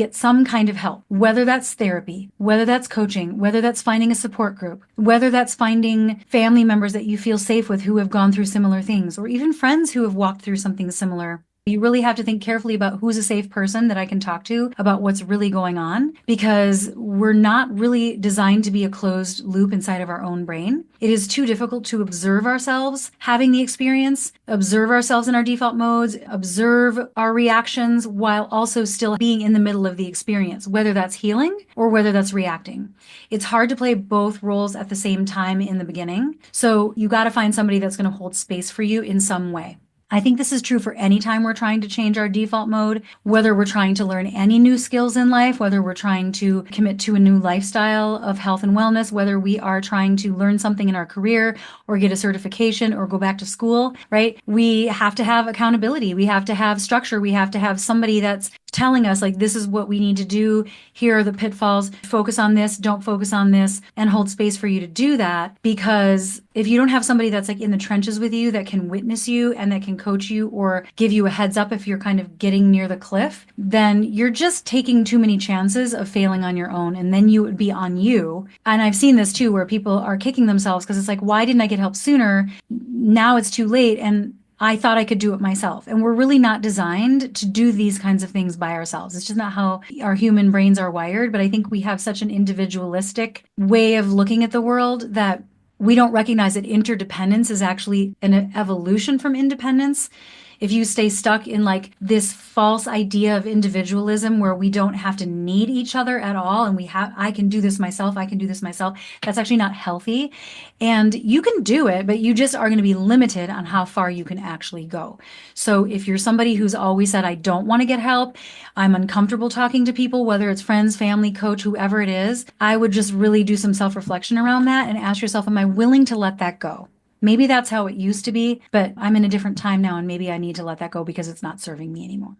get some kind of help, whether that's therapy, whether that's coaching, whether that's finding a support group, whether that's finding family members that you feel safe with who have gone through similar things, or even friends who have walked through something similar. You really have to think carefully about who's a safe person that I can talk to about what's really going on, because we're not really designed to be a closed loop inside of our own brain. It is too difficult to observe ourselves having the experience, observe ourselves in our default modes, observe our reactions while also still being in the middle of the experience, whether that's healing or whether that's reacting. It's hard to play both roles at the same time in the beginning. So you got to find somebody that's going to hold space for you in some way. I think this is true for any time we're trying to change our default mode, whether we're trying to learn any new skills in life, whether we're trying to commit to a new lifestyle of health and wellness, whether we are trying to learn something in our career or get a certification or go back to school, right? We have to have accountability. We have to have structure. We have to have somebody that's telling us, like, this is what we need to do. Here are the pitfalls. Focus on this. Don't focus on this, and hold space for you to do that. Because if you don't have somebody that's like in the trenches with you that can witness you and that can coach you or give you a heads up if you're kind of getting near the cliff, then you're just taking too many chances of failing on your own. And then you would be on you. And I've seen this too, where people are kicking themselves because it's like, why didn't I get help sooner? Now it's too late. And I thought I could do it myself. And we're really not designed to do these kinds of things by ourselves. It's just not how our human brains are wired. But I think we have such an individualistic way of looking at the world that we don't recognize that interdependence is actually an evolution from independence. If you stay stuck in like this false idea of individualism where we don't have to need each other at all, and I can do this myself, I can do this myself, that's actually not healthy. And you can do it, but you just are going to be limited on how far you can actually go. So if you're somebody who's always said, I don't want to get help, I'm uncomfortable talking to people, whether it's friends, family, coach, whoever it is, I would just really do some self-reflection around that and ask yourself, am I willing to let that go? Maybe that's how it used to be, but I'm in a different time now, and maybe I need to let that go because it's not serving me anymore.